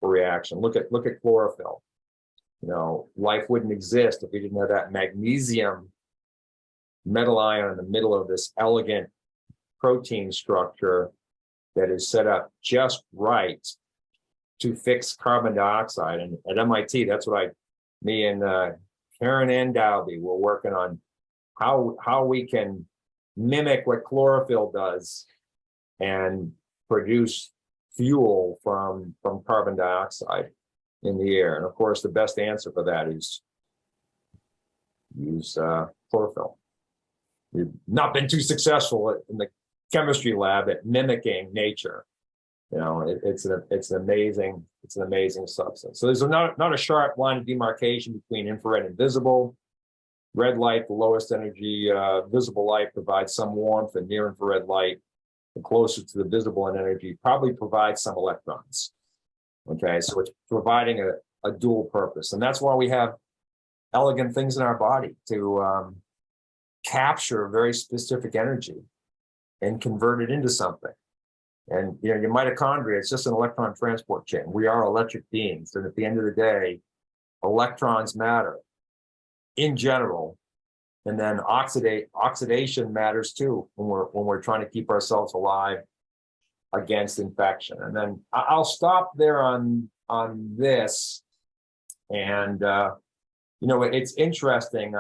for reaction. Look at chlorophyll. You know, life wouldn't exist if we didn't have that magnesium metal ion in the middle of this elegant protein structure that is set up just right to fix carbon dioxide. And at MIT, that's what me and Karen and Dalby were working on, how we can mimic what chlorophyll does and produce fuel from carbon dioxide in the air. And of course, the best answer for that is use chlorophyll. We've not been too successful in the chemistry lab at mimicking nature. You know, it's an amazing substance. So there's not a sharp line of demarcation between infrared and visible. Red light, the lowest energy visible light, provides some warmth, and near infrared light, the closer to the visible in energy, probably provides some electrons. Okay, so it's providing a dual purpose, and that's why we have elegant things in our body to capture very specific energy and convert it into something. And you know, your mitochondria, it's just an electron transport chain. We are electric beings, and at the end of the day, electrons matter in general, and then oxidation matters too when we're trying to keep ourselves alive against infection. And then I'll stop there on this. And you know, it's interesting.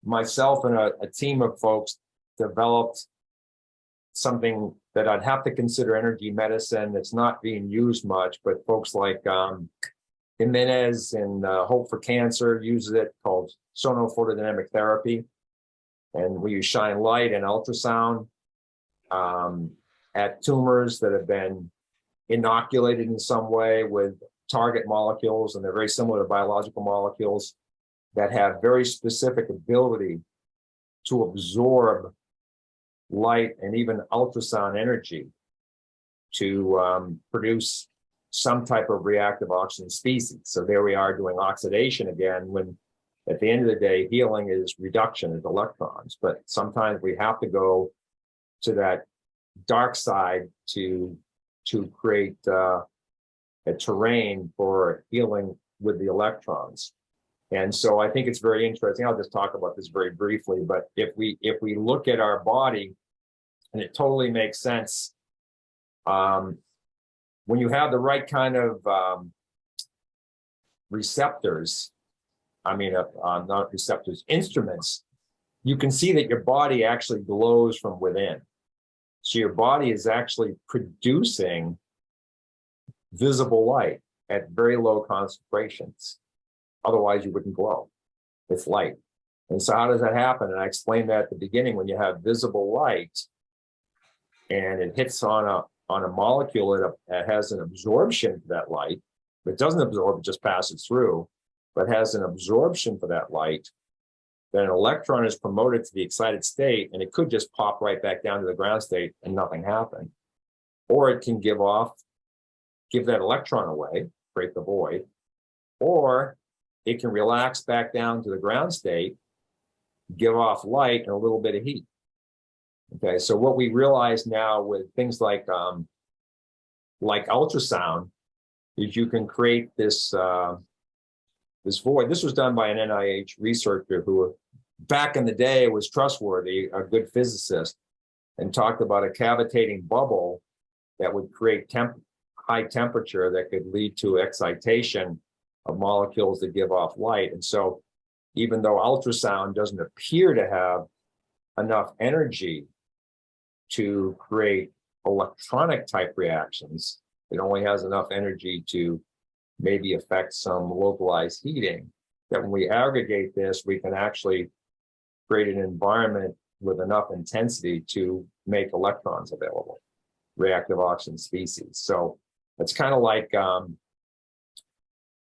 Myself and a team of folks developed something that I'd have to consider energy medicine. That's not being used much, but folks like Jimenez and Hope for Cancer uses it, called sonophotodynamic therapy. And we use shine light and ultrasound at tumors that have been inoculated in some way with target molecules, and they're very similar to biological molecules that have very specific ability to absorb light and even ultrasound energy to produce some type of reactive oxygen species. So there we are doing oxidation again, when at the end of the day, healing is reduction of electrons. But sometimes we have to go to that dark side to create a terrain for healing with the electrons. And so I think it's very interesting. I'll just talk about this very briefly, but if we look at our body, and it totally makes sense, when you have the right kind of receptors, not receptors, instruments, you can see that your body actually glows from within. So your body is actually producing visible light at very low concentrations. Otherwise, you wouldn't glow. It's light. And so how does that happen? And I explained that at the beginning. When you have visible light and it hits on a molecule that has an absorption for that light, but it doesn't absorb, it just passes through, but has an absorption for that light, then an electron is promoted to the excited state, and it could just pop right back down to the ground state and nothing happened. Or it can give that electron away, create the void, or it can relax back down to the ground state, give off light and a little bit of heat. Okay, so what we realize now with things like ultrasound is you can create this this void. This was done by an NIH researcher who, back in the day, was trustworthy, a good physicist, and talked about a cavitating bubble that would create high temperature that could lead to excitation of molecules that give off light. And so even though ultrasound doesn't appear to have enough energy to create electronic type reactions, it only has enough energy to maybe affect some localized heating, that when we aggregate this, we can actually create an environment with enough intensity to make electrons available, reactive oxygen species. So it's kind of like,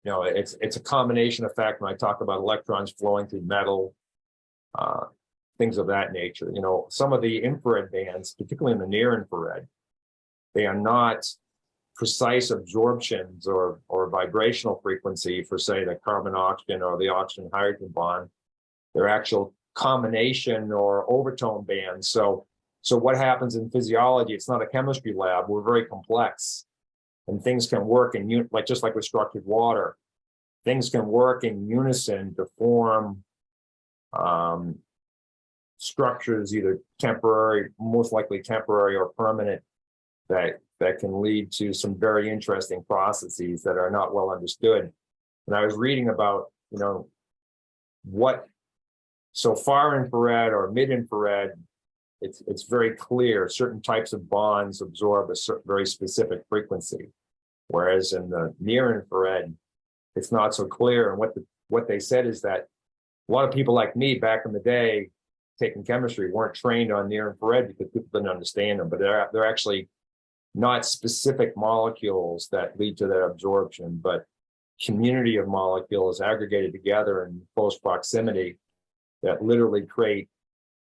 it's a combination effect when I talk about electrons flowing through metal, things of that nature. You know, some of the infrared bands, particularly in the near infrared, they are not precise absorptions or vibrational frequency for, say, the carbon oxygen or the oxygen hydrogen bond. They're actual combination or overtone bands. So So what happens in physiology? It's not a chemistry lab. We're very complex, and things can work in like just like with structured water. Things can work in unison to form structures, either temporary, most likely temporary or permanent, that can lead to some very interesting processes that are not well understood. And I was reading about, so far infrared or mid-infrared, it's very clear certain types of bonds absorb a very specific frequency, whereas in the near infrared, it's not so clear. And what they said is that a lot of people like me back in the day taking chemistry weren't trained on near infrared because people didn't understand them, but they're actually not specific molecules that lead to that absorption, but community of molecules aggregated together in close proximity that literally create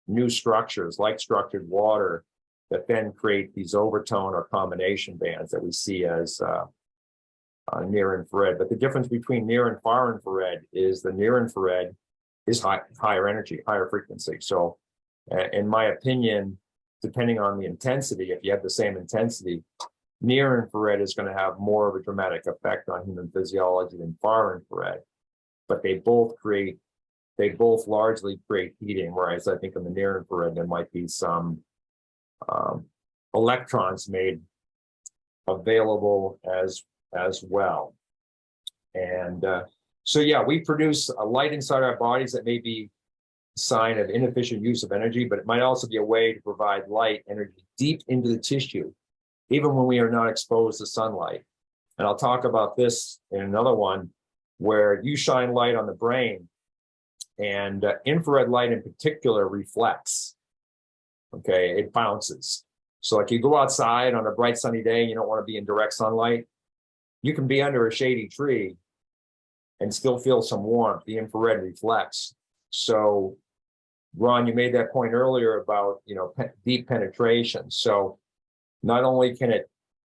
new structures like structured water that then create these overtone or combination bands that we see as near infrared. But the difference between near and far infrared is the near infrared is higher energy, higher frequency. So in my opinion, depending on the intensity, if you have the same intensity, near infrared is going to have more of a dramatic effect on human physiology than far infrared. But they both largely create heating, whereas I think in the near infrared, there might be some electrons made available as well. And so, yeah, we produce a light inside our bodies that may be a sign of inefficient use of energy, but it might also be a way to provide light energy deep into the tissue, even when we are not exposed to sunlight. And I'll talk about this in another one where you shine light on the brain, and infrared light in particular reflects. Okay, it bounces. So like you go outside on a bright sunny day and you don't want to be in direct sunlight, you can be under a shady tree and still feel some warmth. The infrared reflects. So Ron, you made that point earlier about, deep penetration. So not only can it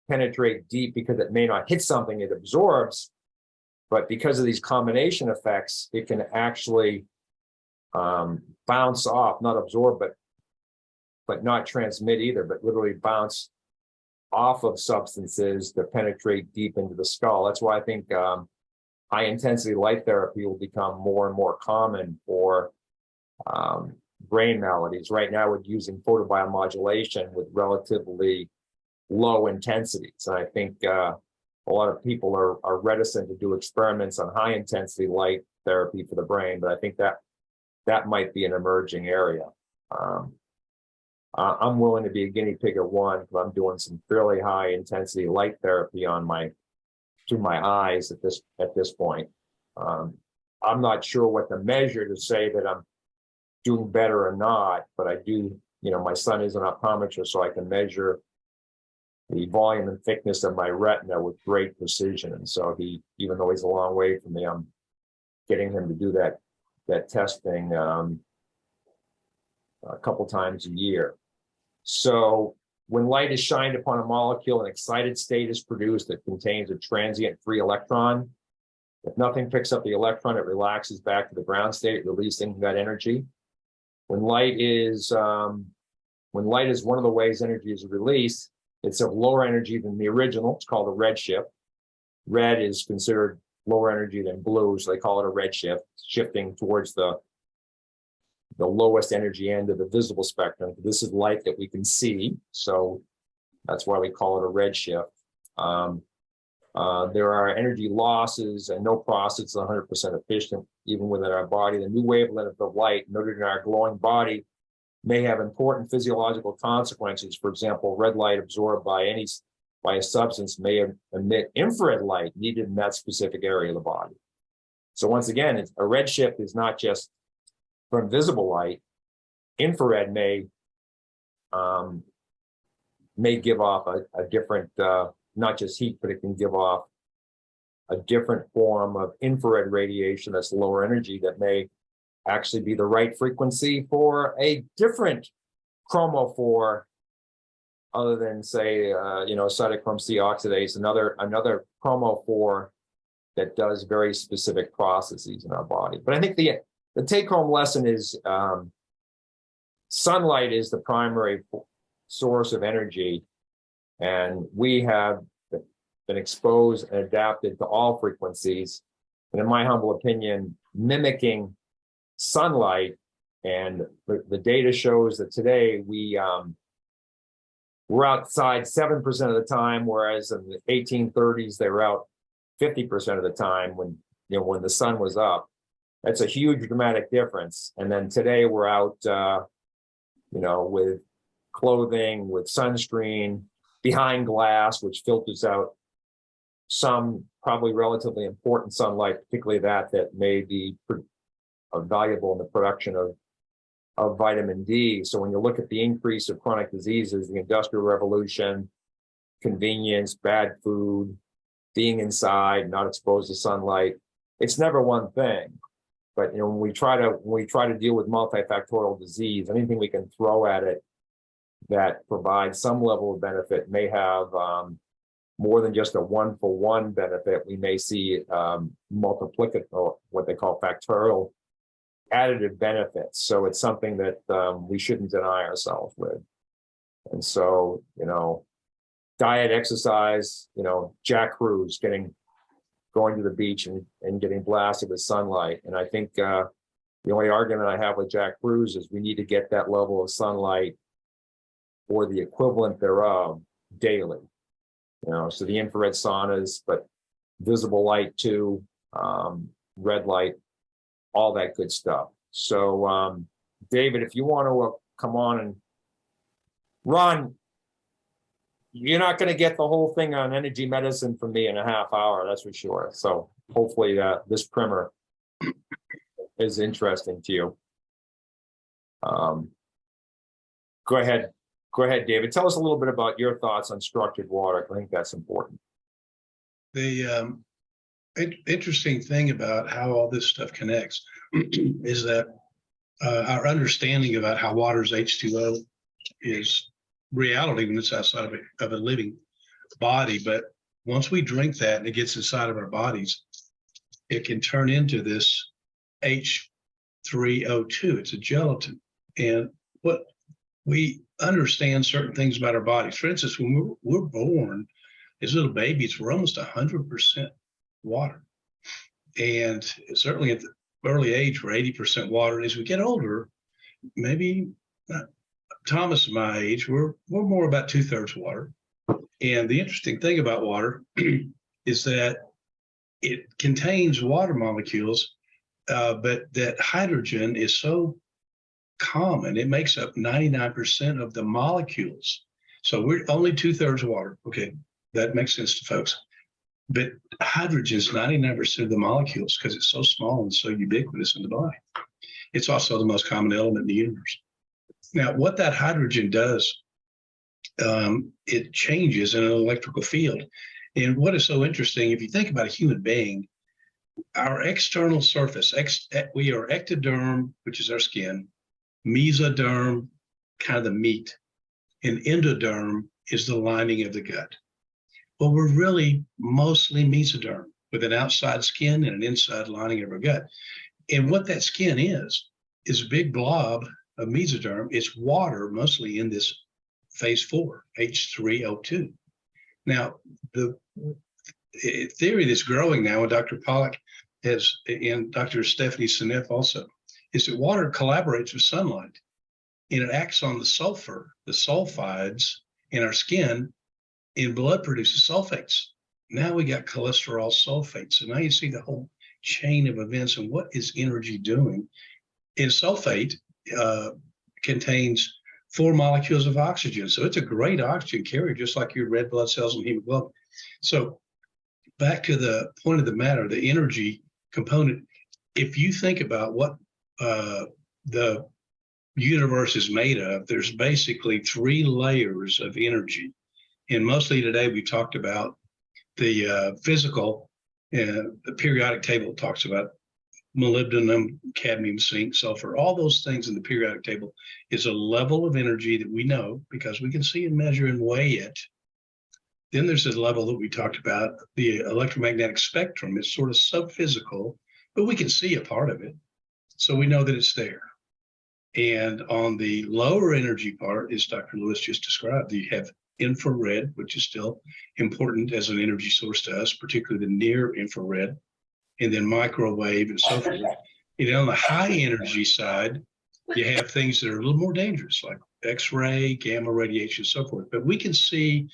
penetrate deep because it may not hit something it absorbs, but because of these combination effects, it can actually bounce off, not absorb, but not transmit either, but literally bounce off of substances that penetrate deep into the skull. That's why I think high intensity light therapy will become more and more common for brain maladies. Right now, we're using photobiomodulation with relatively low intensities. And I think a lot of people are reticent to do experiments on high intensity light therapy for the brain, but I think that might be an emerging area. I'm willing to be a guinea pig at one because I'm doing some fairly high intensity light therapy through my eyes at this point. I'm not sure what to measure to say that I'm doing better or not, but I do, my son is an optometrist, so I can measure the volume and thickness of my retina with great precision. And so even though he's a long way from me, I'm getting him to do that testing a couple times a year. So when light is shined upon a molecule, an excited state is produced that contains a transient free electron. If nothing picks up the electron, it relaxes back to the ground state, releasing that energy. When light is one of the ways energy is released, it's of lower energy than the original. It's called a redshift. Red is considered lower energy than blue, so they call it a redshift, shifting towards the lowest energy end of the visible spectrum. This is light that we can see, so that's why we call it a redshift. There are energy losses, and no process is 100% efficient, even within our body. The new wavelength of light noted in our glowing body may have important physiological consequences. For example, red light absorbed by a substance may emit infrared light needed in that specific area of the body. So once again, a redshift is not just from visible light. Infrared may give off a different, not just heat, but it can give off a different form of infrared radiation that's lower energy that may actually be the right frequency for a different chromophore, other than say, cytochrome C oxidase, another chromophore that does very specific processes in our body. But I think the take-home lesson is sunlight is the primary source of energy. And we have been exposed and adapted to all frequencies. And in my humble opinion, mimicking sunlight. And the data shows that today we're outside 7% of the time, whereas in the 1830s, they were out 50% of the time when the sun was up. That's a huge dramatic difference. And then today we're out, with clothing, with sunscreen, behind glass, which filters out some probably relatively important sunlight, particularly that may be valuable in the production of vitamin D. So when you look at the increase of chronic diseases, the Industrial Revolution, convenience, bad food, being inside, not exposed to sunlight, it's never one thing. But when we try to deal with multifactorial disease, anything we can throw at it that provides some level of benefit may have more than just a one-for-one benefit. We may see multiplicative, or what they call factorial additive benefits. So it's something that we shouldn't deny ourselves with. And so, diet, exercise, Jack Cruz going to the beach and getting blasted with sunlight. And I think the only argument I have with Jack Cruz is we need to get that level of sunlight or the equivalent thereof daily. So the infrared saunas, but visible light too, red light, all that good stuff. So, David, if you want to come on and Ron, you're not going to get the whole thing on energy medicine from me in a half hour, that's for sure. So hopefully this primer is interesting to you. Go ahead, David. Tell us a little bit about your thoughts on structured water. I think that's important. The interesting thing about how all this stuff connects is that our understanding about how water's H2O is reality when it's outside of a living body. But once we drink that and it gets inside of our bodies, it can turn into this H3O2. It's a gelatin. And what we understand certain things about our bodies. For instance, when we're born as little babies, we're almost 100% water. And certainly at the early age, we're 80% water. And as we get older, maybe Thomas and my age, we're more about 2/3 water. And the interesting thing about water is that it contains water molecules, but that hydrogen is so common. It makes up 99% of the molecules. So we're only 2/3 water. Okay, that makes sense to folks. But hydrogen is 99% of the molecules because it's so small and so ubiquitous in the body. It's also the most common element in the universe. Now, what that hydrogen does, it changes in an electrical field. And what is so interesting, if you think about a human being, our external surface, we are ectoderm, which is our skin, mesoderm, kind of the meat, and endoderm is the lining of the gut. Well, we're really mostly mesoderm with an outside skin and an inside lining of our gut. And what that skin is a big blob of mesoderm. It's water mostly in this phase 4, H3O2. Now, the theory that's growing now, and Dr. Pollack has, and Dr. Stephanie Seneff also, is that water collaborates with sunlight and it acts on the sulfur, the sulfides in our skin, and blood produces sulfates. Now we got cholesterol sulfate. So now you see the whole chain of events and what is energy doing. And sulfate contains 4 molecules of oxygen. So it's a great oxygen carrier, just like your red blood cells and hemoglobin. So back to the point of the matter, the energy component, if you think about what the universe is made of, there's basically 3 layers of energy. And mostly today we talked about the physical, the periodic table talks about molybdenum, cadmium, zinc, sulfur, all those things in the periodic table is a level of energy that we know because we can see and measure and weigh it. Then there's a level that we talked about, the electromagnetic spectrum. It's sort of subphysical, but we can see a part of it. So we know that it's there. And on the lower energy part, as Dr. Lewis just described, you have infrared, which is still important as an energy source to us, particularly the near infrared, and then microwave and so forth. And on the high energy side, you have things that are a little more dangerous, like X-ray, gamma radiation, so forth. But we can see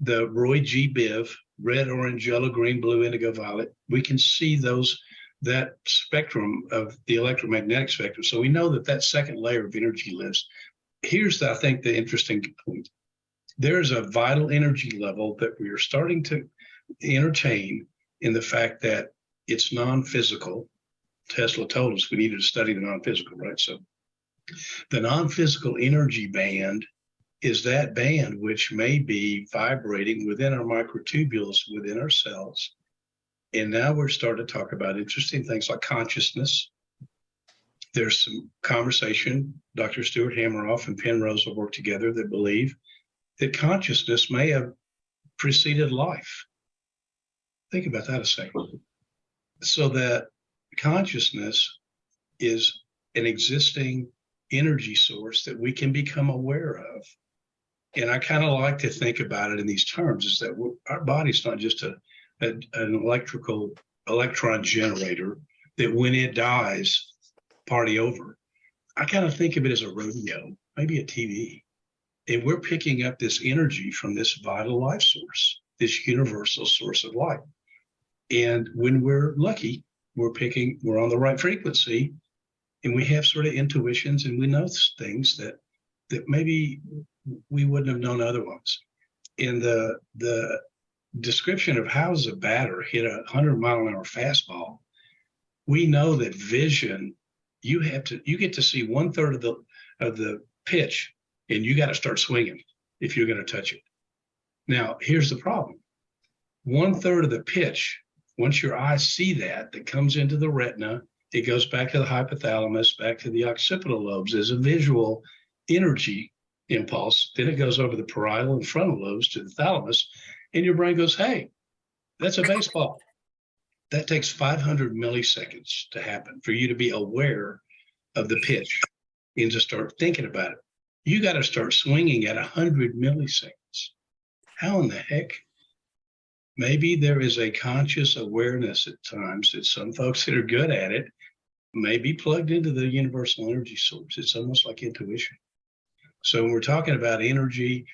the Roy G. Biv, red, orange, yellow, green, blue, indigo, violet. We can see that spectrum of the electromagnetic spectrum. So we know that that second layer of energy lives. Here's, I think, the interesting point. There's a vital energy level that we are starting to entertain in the fact that it's non-physical. Tesla told us we needed to study the non-physical, right? So the non-physical energy band is that band which may be vibrating within our microtubules, within our cells. And now we're starting to talk about interesting things like consciousness. There's some conversation, Dr. Stuart Hameroff and Penrose have worked together that believe that consciousness may have preceded life. Think about that a second. So that consciousness is an existing energy source that we can become aware of. And I kind of like to think about it in these terms, is that our body's not just an electron generator that when it dies, party over. I kind of think of it as a rodeo, maybe a TV. And we're picking up this energy from this vital life source, this universal source of life. And when we're lucky, we're on the right frequency, and we have sort of intuitions, and we know things that maybe we wouldn't have known otherwise. In the description of how does a batter hit a 100-mile-an-hour fastball, we know that vision, you get to see 1/3 of the pitch, and you got to start swinging if you're going to touch it. Now, here's the problem. 1/3 of the pitch, once your eyes see that comes into the retina, it goes back to the hypothalamus, back to the occipital lobes as a visual energy impulse. Then it goes over the parietal and frontal lobes to the thalamus, and your brain goes, hey, that's a baseball. That takes 500 milliseconds to happen for you to be aware of the pitch and to start thinking about it. You got to start swinging at 100 milliseconds. How in the heck? Maybe there is a conscious awareness at times that some folks that are good at it may be plugged into the universal energy source. It's almost like intuition. So when we're talking about energy,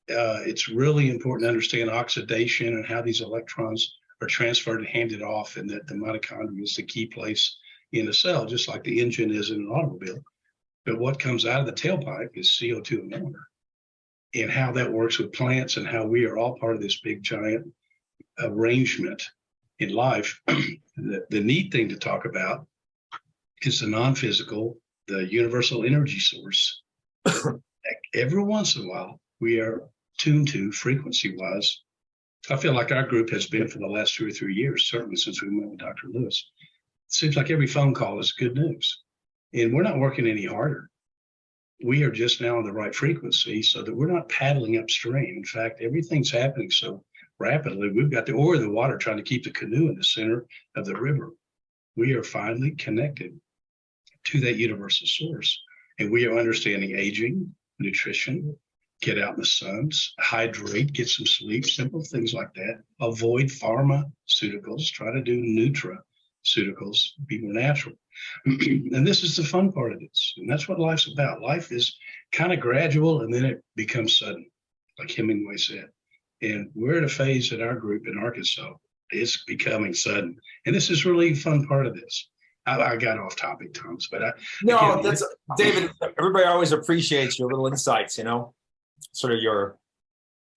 it's really important to understand oxidation and how these electrons are transferred and handed off, and that the mitochondria is the key place in a cell, just like the engine is in an automobile. But what comes out of the tailpipe is CO2 and water, and how that works with plants and how we are all part of this big giant arrangement in life. The neat thing to talk about is the non-physical, the universal energy source. Every once in a while, we are tuned to frequency-wise. I feel like our group has been for the last 2 or 3 years, certainly since we met with Dr. Lewis. It seems like every phone call is good news. And we're not working any harder. We are just now on the right frequency so that we're not paddling upstream. In fact, everything's happening so rapidly. We've got the oar of the water trying to keep the canoe in the center of the river. We are finally connected to that universal source. And we are understanding aging, nutrition, get out in the sun, hydrate, get some sleep, simple things like that. Avoid pharmaceuticals, try to do nutraceuticals, be more natural. And this is the fun part of this. And that's what life's about. Life is kind of gradual, and then it becomes sudden, like Hemingway said. And we're at a phase in our group in Arkansas, it's becoming sudden. And this is really a fun part of this. I got off topic, Thomas, but no, that's David. Everybody always appreciates your little insights, sort of your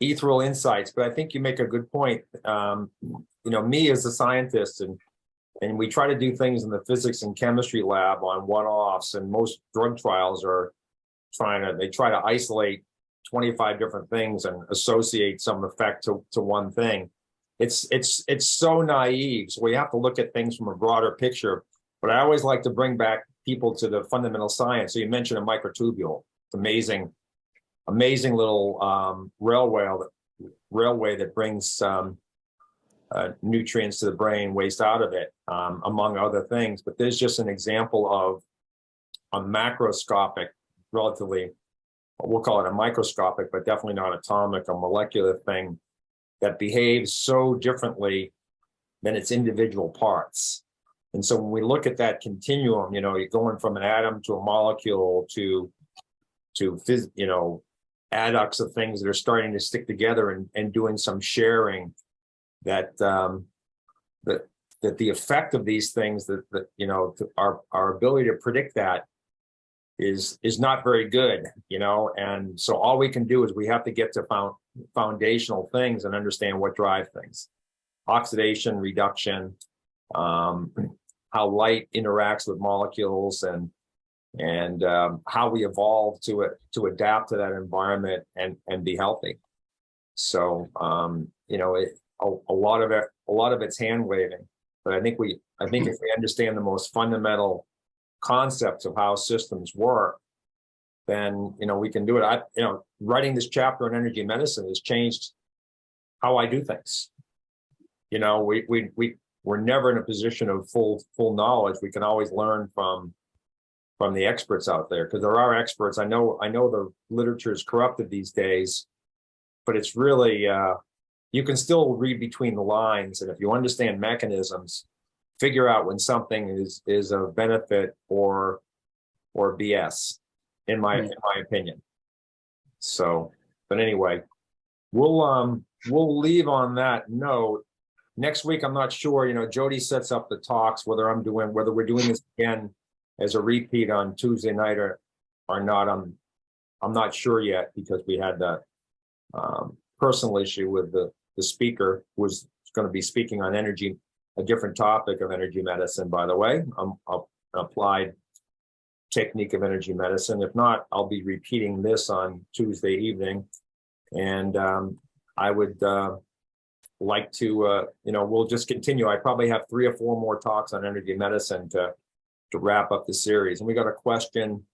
ethereal insights. But I think you make a good point. Me as a scientist, and we try to do things in the physics and chemistry lab on one-offs, and most drug trials are try to isolate 25 different things and associate some effect to one thing. It's so naive. So we have to look at things from a broader picture. But I always like to bring back people to the fundamental science. So you mentioned a microtubule. It's amazing little railway that brings nutrients to the brain, waste out of it, among other things. But there's just an example of a macroscopic, relatively, we'll call it a microscopic, but definitely not atomic, a molecular thing that behaves so differently than its individual parts. And so when we look at that continuum, you know, you're going from an atom to a molecule to you know, adducts of things that are starting to stick together and doing some sharing, that that the effect of these things, that you know, our ability to predict that is not very good, you know. And so all we can do is we have to get to foundational things and understand what drive things: oxidation, reduction, how light interacts with molecules, and how we evolve to adapt to that environment and be healthy. So you know, a lot of it's hand waving, but I think if we understand the most fundamental concepts of how systems work, then you know we can do it. You know, writing this chapter on energy medicine has changed how I do things. You know, we're never in a position of full knowledge. We can always learn from the experts out there, because there are experts. I know the literature is corrupted these days, but it's really you can still read between the lines, and if you understand mechanisms, figure out when something is of benefit or BS, in my opinion. So, but anyway, we'll leave on that note. Next week, I'm not sure. You know, Jody sets up the talks, whether we're doing this again as a repeat on Tuesday night or not. I'm not sure yet, because we had that personal issue with the speaker who was going to be speaking on energy, a different topic of energy medicine, by the way, an applied technique of energy medicine. If not, I'll be repeating this on Tuesday evening, and I would like to, you know, we'll just continue. I probably have 3 or 4 more talks on energy medicine to wrap up the series. And we got a question: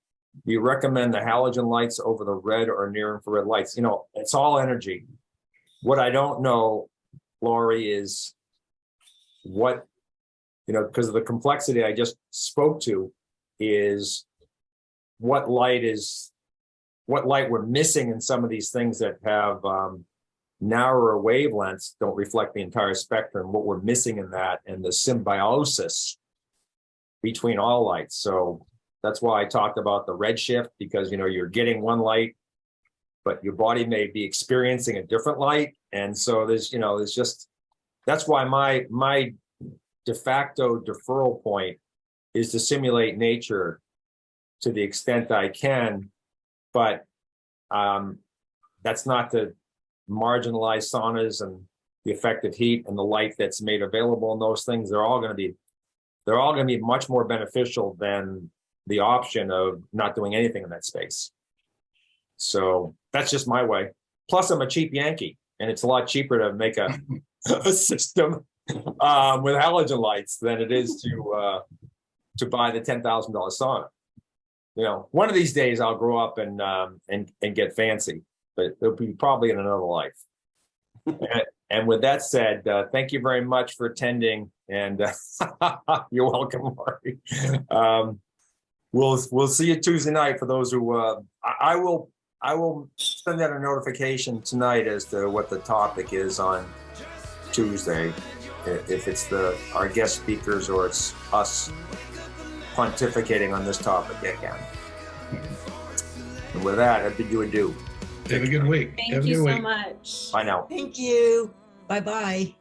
do you recommend the halogen lights over the red or near infrared lights? You know, it's all energy. What I don't know, Laurie, is what, you know, because of the complexity I just spoke to, is what light we're missing in some of these things that have narrower wavelengths, don't reflect the entire spectrum, what we're missing in that, and the symbiosis between all lights. So that's why I talked about the redshift, because, you know, you're getting one light, but your body may be experiencing a different light. And so there's just, that's why my de facto deferral point is to simulate nature to the extent I can, but that's not to marginalize saunas and the effective heat and the light that's made available, and those things. They're all going to be much more beneficial than the option of not doing anything in that space. So that's just my way. Plus, I'm a cheap Yankee, and it's a lot cheaper to make a system with halogen lights than it is to buy the $10,000 sauna. You know, one of these days I'll grow up and get fancy, but it'll be probably in another life. And with that said, thank you very much for attending, and you're welcome, Laurie. We'll see you Tuesday night. For those who I will send out a notification tonight as to what the topic is on Tuesday, if it's our guest speakers or it's us pontificating on this topic again. And with that, I bid you adieu. Have a good week. Thank you so much. Bye now. Thank you. Bye-bye.